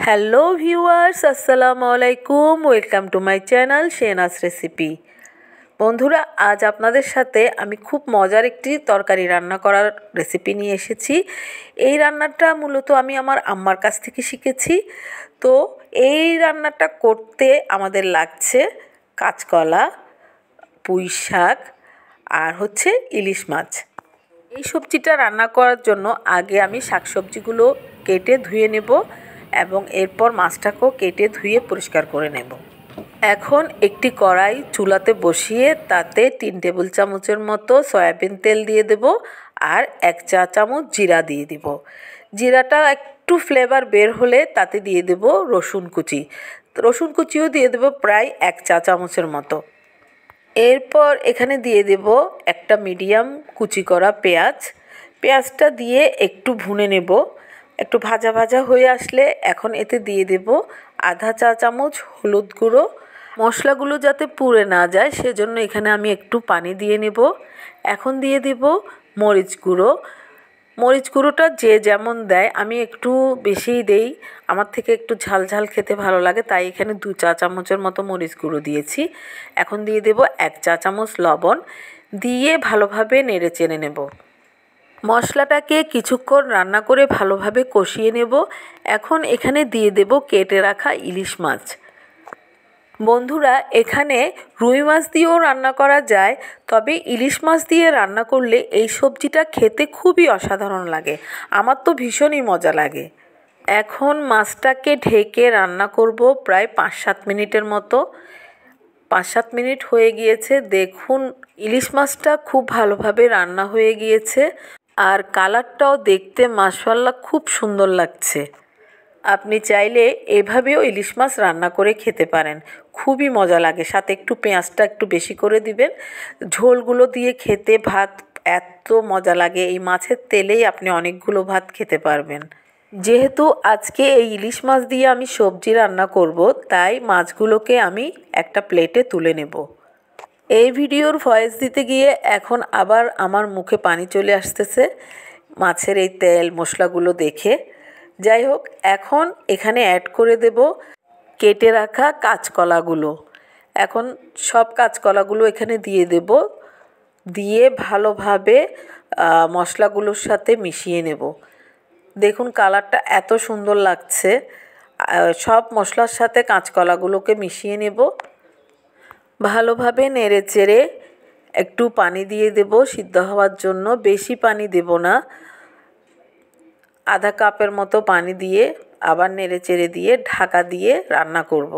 Hello viewers, আসসালামু আলাইকুম। Welcome to my channel Shehnaz recipe. বন্ধুরা, আজ আপনাদের সাথে আমি খুব মজার একটি তরকারি রান্না করার রেসিপি নিয়ে এসেছি। এই রান্নাটা মূলত আমি আমার আম্মার কাছ থেকে শিখেছি। তো এই রান্নাটা করতে আমাদের লাগছে কাঁচকলা, পুঁই শাক আর ইলিশ মাছ। এই সবজিটা রান্না করার জন্য আগে আমি শাকসবজিগুলো কেটে ধুয়ে নেব এবং এরপর মাছটাকেও কেটে ধুয়ে পরিষ্কার করে নেব। এখন একটি কড়াই চুলাতে বসিয়ে তাতে 3 টেবিল চামচের মতো সয়াবিন তেল দিয়ে দেব আর 1 চা চামচ জিরা দিয়ে দিব। জিরাটা একটু ফ্লেভার বের হলে তাতে দিয়ে দেব রসুন কুচি। রসুন কুচিও দিয়ে দেব প্রায় 1 চা চামচের মতো। এরপর এখানে দিয়ে দেব একটা মিডিয়াম কুচি করা পেঁয়াজ। পেঁয়াজটা দিয়ে একটু ভুনে নেব। একটু ভাজা ভাজা হয়ে আসলে এখন এতে দিয়ে দেব আধা চা চামচ হলুদ গুঁড়ো। মশলাগুলো যাতে পুড়ে না যায় সেজন্য এখানে আমি একটু পানি দিয়ে নেব। এখন দিয়ে দেব মরিচ গুঁড়ো। মরিচ গুঁড়োটা যে যেমন দেয়, আমি একটু বেশিই দেই, আমার থেকে একটু ঝাল ঝাল খেতে ভালো লাগে, তাই এখানে 2 চা চামচের মতো মরিচ গুঁড়ো দিয়েছি। এখন দিয়ে দেব 1 চা চামচ লবণ, দিয়ে ভালোভাবে নেড়ে চেড়ে নেব। মশলাটাকে কিছুক্ষণ রান্না করে ভালোভাবে কষিয়ে নেব। এখন এখানে দিয়ে দেব কেটে রাখা ইলিশ মাছ। বন্ধুরা, এখানে রুই মাছ দিয়েও রান্না করা যায়, তবে ইলিশ মাছ দিয়ে রান্না করলে এই সবজিটা খেতে খুবই অসাধারণ লাগে। আমার তো ভীষণই মজা লাগে। এখন মাছটাকে ঢেকে রান্না করব প্রায় 5-7 মিনিটের মতো। 5-7 মিনিট হয়ে গিয়েছে। দেখুন, ইলিশ মাছটা খুব ভালোভাবে রান্না হয়ে গিয়েছে আর কালারটাও দেখতে মাশাআল্লাহ খুব সুন্দর লাগছে। আপনি চাইলে এভাবেও ইলিশ মাছ রান্না করে খেতে পারেন, খুবই মজা লাগে। সাথে একটু পেঁয়াজটা একটু বেশি করে দিবেন। ঝোলগুলো দিয়ে খেতে ভাত এত মজা লাগে, এই মাছের তেলেই আপনি অনেকগুলো ভাত খেতে পারবেন। যেহেতু আজকে এই ইলিশ মাছ দিয়ে আমি সবজি রান্না করব, তাই মাছগুলোকে আমি একটা প্লেটে তুলে নেব। এই ভিডিওর ভয়েস দিতে গিয়ে এখন আবার আমার মুখে পানি চলে আসতেছে মাছের এই তেল মশলাগুলো দেখে। যাই হোক, এখন এখানে অ্যাড করে দেব কেটে রাখা কাঁচকলাগুলো। এখন সব কাঁচকলাগুলো এখানে দিয়ে দেব, দিয়ে ভালোভাবে মশলাগুলোর সাথে মিশিয়ে নেব। দেখুন কালারটা এত সুন্দর লাগছে। সব মশলার সাথে কাঁচকলাগুলোকে মিশিয়ে নেব। ভালোভাবে নেড়ে চেড়ে একটু পানি দিয়ে দেব সিদ্ধ হওয়ার জন্য। বেশি পানি দেব না, আধা কাপের মতো পানি দিয়ে আবার নেড়ে চেড়ে দিয়ে ঢাকা দিয়ে রান্না করব।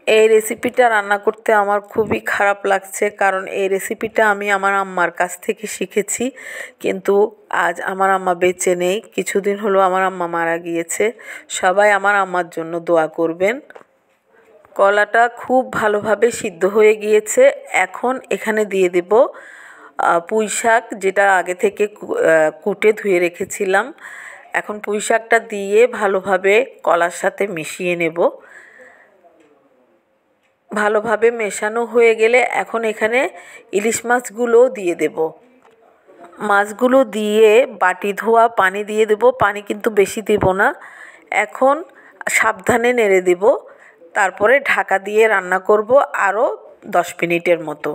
এই রেসিপিটা রান্না করতে আমার খুবই খারাপ লাগছে, কারণ এই রেসিপিটা আমি আমার আম্মার কাছ থেকে শিখেছি, কিন্তু আজ আমার আম্মা বেঁচে নেই। কিছুদিন হলো আমার আম্মা মারা গিয়েছে। সবাই আমার আম্মার জন্য দোয়া করবেন। কলাটা খুব ভালোভাবে সিদ্ধ হয়ে গিয়েছে। এখন এখানে দিয়ে দেব পুঁই শাক, যেটা আগে থেকে কুটে ধুয়ে রেখেছিলাম। এখন পুঁই শাকটা দিয়ে ভালোভাবে কলার সাথে মিশিয়ে নেব। ভালোভাবে মেশানো হয়ে গেলে এখন এখানে ইলিশ মাছগুলোও দিয়ে দেব। মাছগুলো দিয়ে বাটি ধোয়া পানি দিয়ে দেব, পানি কিন্তু বেশি দেব না। এখন সাবধানে নেড়ে দেব, তারপরে ঢাকা দিয়ে রান্না করব আরও 10 মিনিটের মতো।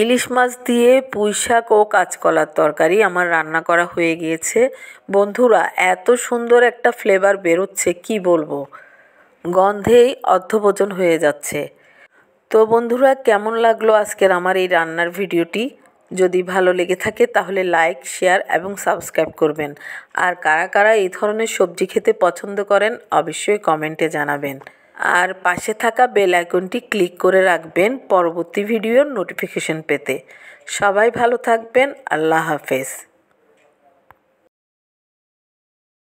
ইলিশ মাছ দিয়ে পুঁই শাক ও কাঁচকলার তরকারি আমার রান্না করা হয়ে গিয়েছে। বন্ধুরা, এত সুন্দর একটা ফ্লেভার বেরোচ্ছে কি বলবো, গন্ধেই অর্ধভোজন হয়ে যাচ্ছে। তো বন্ধুরা, কেমন লাগলো আজকের আমার এই রান্নার ভিডিওটি? যদি ভালো লেগে থাকে তাহলে লাইক, শেয়ার এবং সাবস্ক্রাইব করবেন। আর কারা কারা এই ধরনের সবজি খেতে পছন্দ করেন অবশ্যই কমেন্টে জানাবেন। আর পাশে থাকা বেল আইকনটি ক্লিক করে রাখবেন পরবর্তী ভিডিওর নোটিফিকেশন পেতে। সবাই ভালো থাকবেন। আল্লাহ হাফেজ।